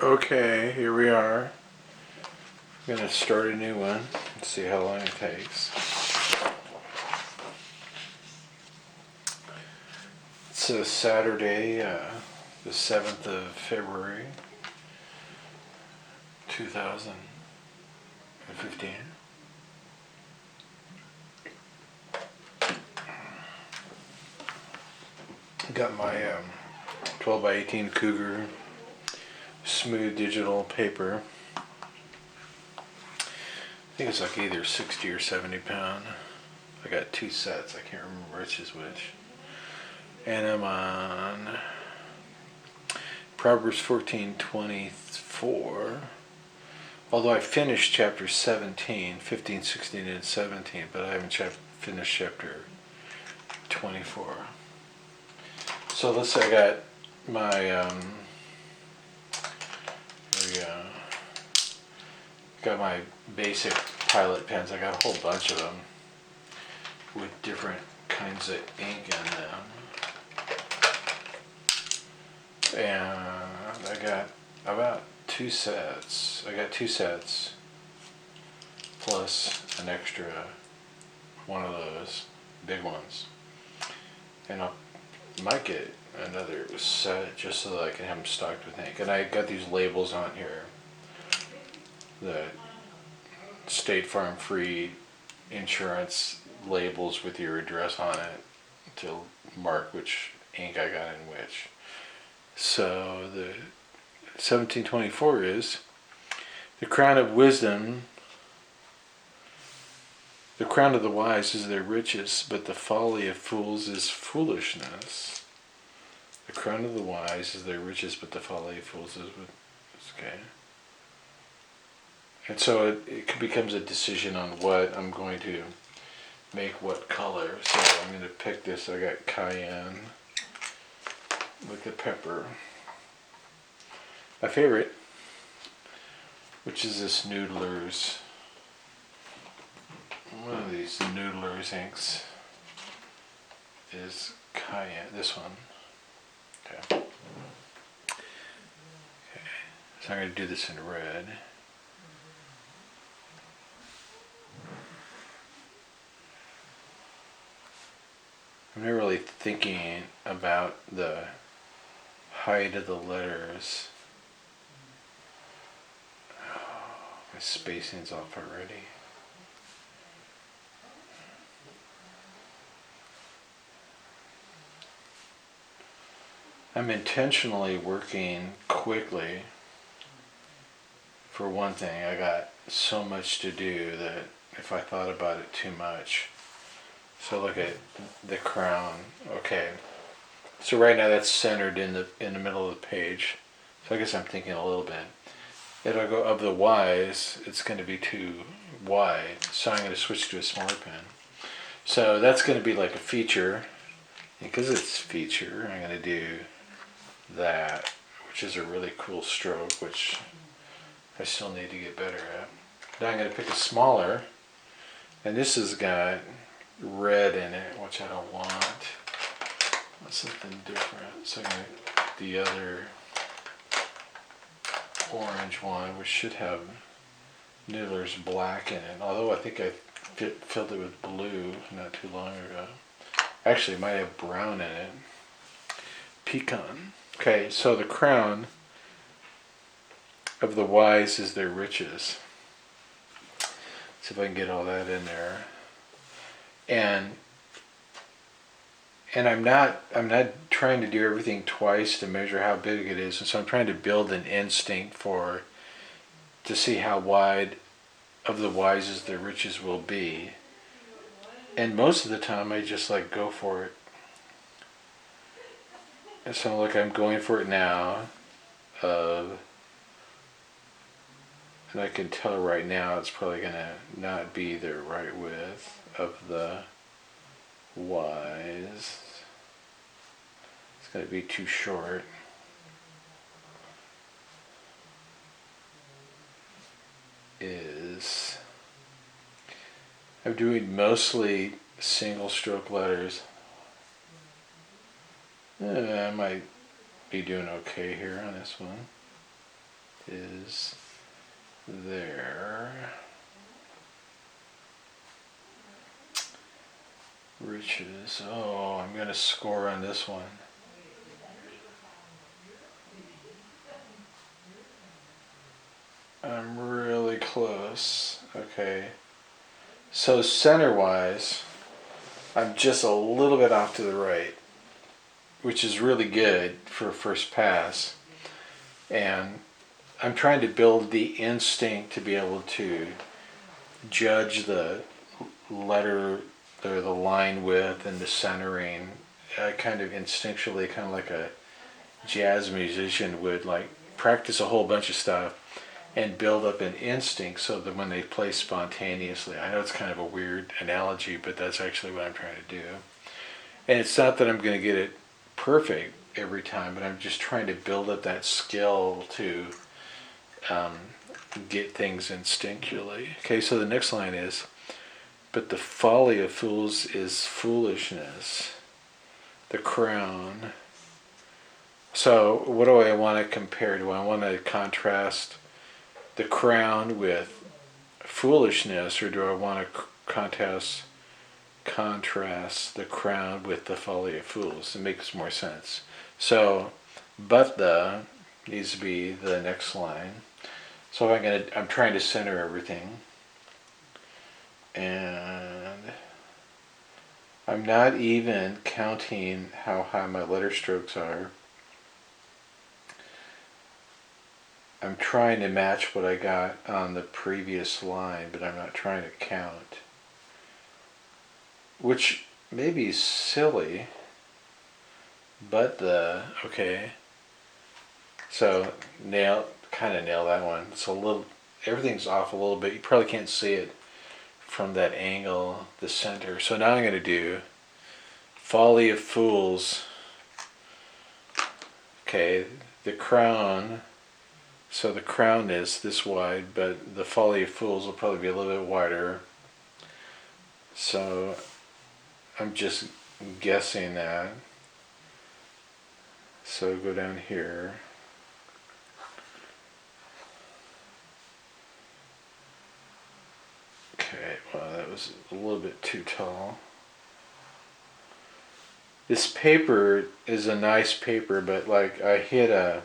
Okay, here we are. I'm going to start a new one. Let's see how long it takes. It's a Saturday, the 7th of February, 2015. Got my 12 by 18 Cougar smooth digital paper. I think it's like either 60 or 70 pound. I got two sets. I can't remember which is which. And I'm on Proverbs 14:24. Although I finished chapter 17, 15, 16, and 17, but I haven't finished chapter 24. So let's say I got my, here we go. Got my basic Pilot pens. I got a whole bunch of them with different kinds of ink in them. And I got about two sets. I got two sets plus an extra one of those big ones. And I might get another set just so that I can have them stocked with ink. And I got these labels on here. The State Farm free insurance labels with your address on it to mark which ink I got in which. So the 1724 is the crown of wisdom. The crown of the wise is their riches, but the folly of fools is foolishness. The crown of the wise is their riches, but the folly of fools is okay. And so it becomes a decision on what I'm going to make what color. So I'm going to pick this. I got cayenne with the pepper. My favorite, which is this Noodler's. One of these Noodler's inks is cayenne. This one. Okay. So I'm going to do this in red. I'm not really thinking about the height of the letters. Oh, my spacing's off already. I'm intentionally working quickly. For one thing, I got so much to do that if I thought about it too much. So look at the crown. Okay. So right now that's centered in the middle of the page. So I guess I'm thinking a little bit. It'll go of the wise, it's going to be too wide. So I'm going to switch to a smaller pen. So that's going to be like a feature. Because it's feature, I'm going to do that, which is a really cool stroke, which I still need to get better at. Now I'm going to pick a smaller, and this has got red in it, which I don't want. Something different. So I'm going to pick the other orange one, which should have Noodler's black in it. Although I think I filled it with blue not too long ago. Actually, it might have brown in it. Pecan. Okay, so the crown of the wise is their riches. See if I can get all that in there. And I'm not trying to do everything twice to measure how big it is, and so I'm trying to build an instinct to see how wide of the wise is their riches will be. And most of the time I just like go for it. And so look, I'm going for it now. And I can tell right now it's probably going to not be the right width of the wise. It's going to be too short. I'm doing mostly single stroke letters. I might be doing okay here on this one. is there. Riches. Oh, I'm going to score on this one. I'm really close. Okay. So center-wise, I'm just a little bit off to the right, which is really good for a first pass. And I'm trying to build the instinct to be able to judge the letter or the line width and the centering, kind of instinctually, kind of like a jazz musician would, like practice a whole bunch of stuff and build up an instinct so that when they play spontaneously, I know it's kind of a weird analogy, but that's actually what I'm trying to do. And it's not that I'm going to get it perfect every time, but I'm just trying to build up that skill to um, get things instinctually. Okay, so the next line is, but the folly of fools is foolishness. The crown. So what do I want to compare? Do I want to contrast the crown with foolishness, or do I want to contrast the crown with the folly of fools? It makes more sense. So, but the needs to be the next line. So I'm trying to center everything, and I'm not even counting how high my letter strokes are. I'm trying to match what I got on the previous line, but I'm not trying to count. Which may be silly, but okay. So kind of nail that one. It's a little, everything's off a little bit. You probably can't see it from that angle, the center. So now I'm going to do folly of fools. Okay, the crown. So the crown is this wide, but the folly of fools will probably be a little bit wider. So I'm just guessing that. So go down here. Okay, well that was a little bit too tall. This paper is a nice paper, but like I hit a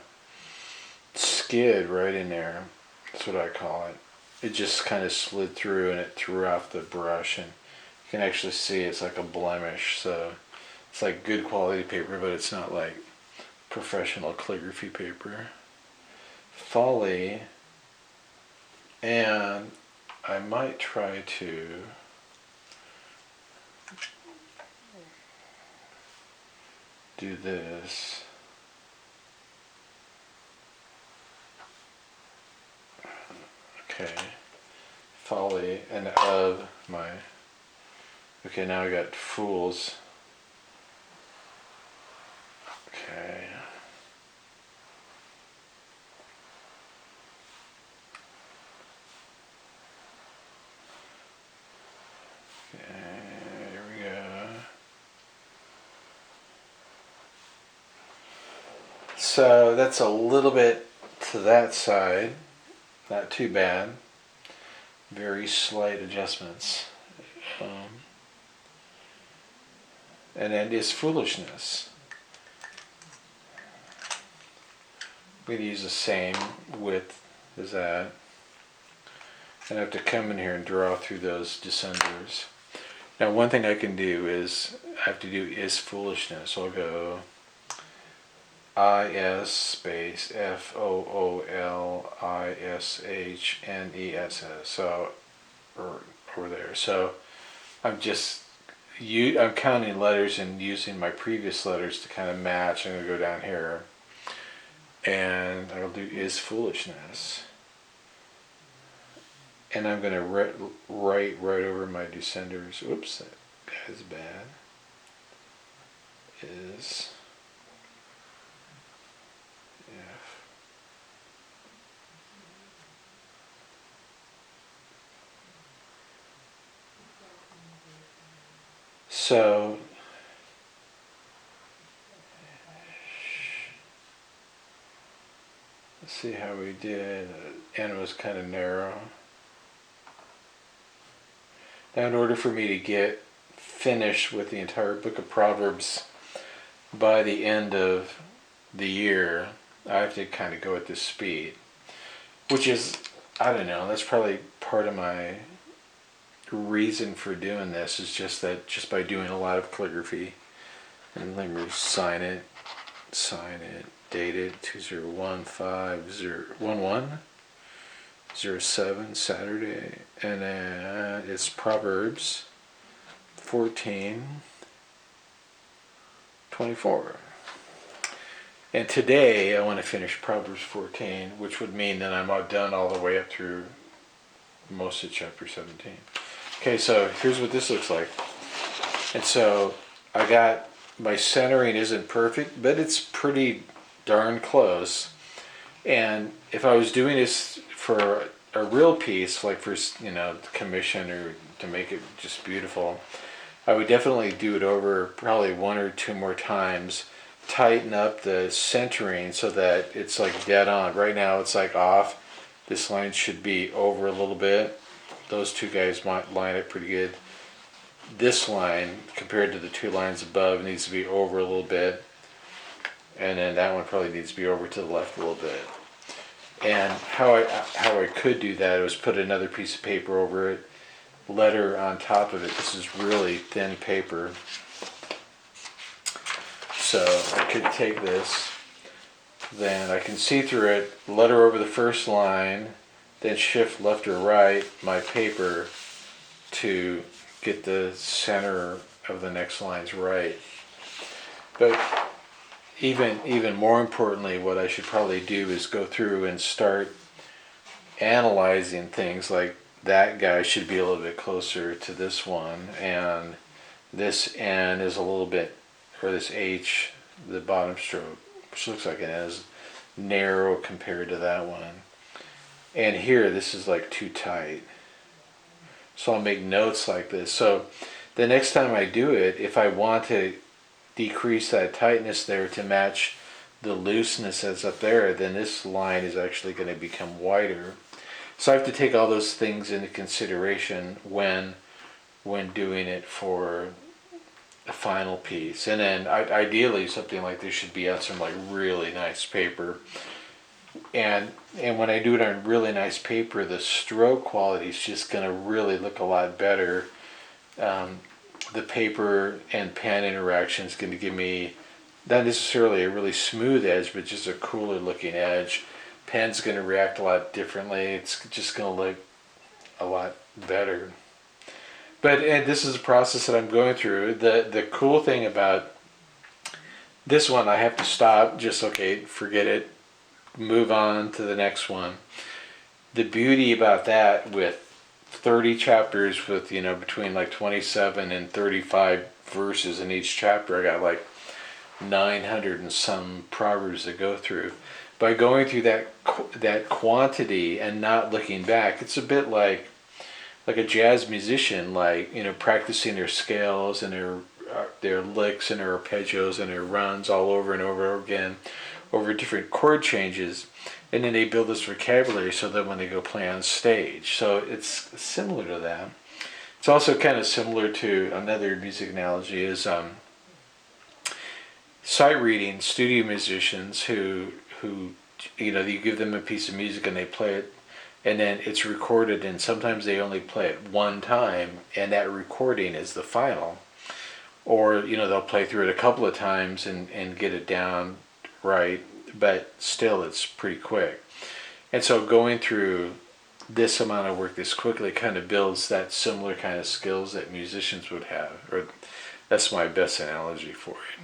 skid right in there. That's what I call it. It just kind of slid through and it threw off the brush, and you can actually see it's like a blemish. So it's like good quality paper, but it's not like professional calligraphy paper. Folly, and I might try to do this. Okay, folly and of my. Okay, now I got fools. Okay. Here we go. So that's a little bit to that side. Not too bad. Very slight adjustments. And then is foolishness. I'm going to use the same width as that. And I have to come in here and draw through those descenders. Now one thing I can do is, I have to do is foolishness. So I'll go IS space FOOLISHNESS. So, over there. So I'm counting letters and using my previous letters to kind of match. I'm going to go down here. And I'll do is foolishness. And I'm going to write right over my descenders. Oops, that guy's bad. Is if. So Let's see how we did, and it was kind of narrow. Now, in order for me to get finished with the entire book of Proverbs by the end of the year, I have to kind of go at this speed, which is, I don't know, that's probably part of my reason for doing this, is just that just by doing a lot of calligraphy. And let me sign it, date it 2015-011-07, Saturday, and then it's Proverbs 14:24. And today I want to finish Proverbs 14, which would mean that I'm done all the way up through most of chapter 17. Okay, so here's what this looks like. And so I got, my centering isn't perfect, but it's pretty darn close. And if I was doing this for a real piece, like for, commission or to make it just beautiful, I would definitely do it over probably one or two more times, tighten up the centering so that it's like dead on. Right now it's like off. This line should be over a little bit. Those two guys might line up pretty good. This line, compared to the two lines above, needs to be over a little bit. And then that one probably needs to be over to the left a little bit. And how I could do that was put another piece of paper over it, letter on top of it. This is really thin paper. So I could take this, then I can see through it, letter over the first line, then shift left or right my paper to get the center of the next lines right. But even more importantly, what I should probably do is go through and start analyzing things like that guy should be a little bit closer to this one, and this N is a little bit, or this H, the bottom stroke, which looks like it is narrow compared to that one. And here, this is like too tight. So I'll make notes like this. So the next time I do it, if I want to decrease that tightness there to match the looseness that's up there, then this line is actually going to become wider. So I have to take all those things into consideration when doing it for a final piece. And then ideally something like this should be on some like really nice paper. And when I do it on really nice paper, the stroke quality is just going to really look a lot better. The paper and pen interaction is going to give me not necessarily a really smooth edge, but just a cooler looking edge. Pen's going to react a lot differently. It's just going to look a lot better. And this is a process that I'm going through. The cool thing about this one, I have to stop, just forget it, move on to the next one. The beauty about that, with 30 chapters with, between like 27 and 35 verses in each chapter, I got like 900 and some Proverbs to go through. By going through that quantity and not looking back, it's a bit like a jazz musician, practicing their scales and their licks and their arpeggios and their runs all over and over again over different chord changes, and then they build this vocabulary so that when they go play on stage. So it's similar to that. It's also kind of similar to another music analogy is sight reading studio musicians who you give them a piece of music and they play it, and then it's recorded, and sometimes they only play it one time, and that recording is the final. Or they'll play through it a couple of times and get it down right, but still it's pretty quick. And so going through this amount of work this quickly kind of builds that similar kind of skills that musicians would have, or that's my best analogy for it.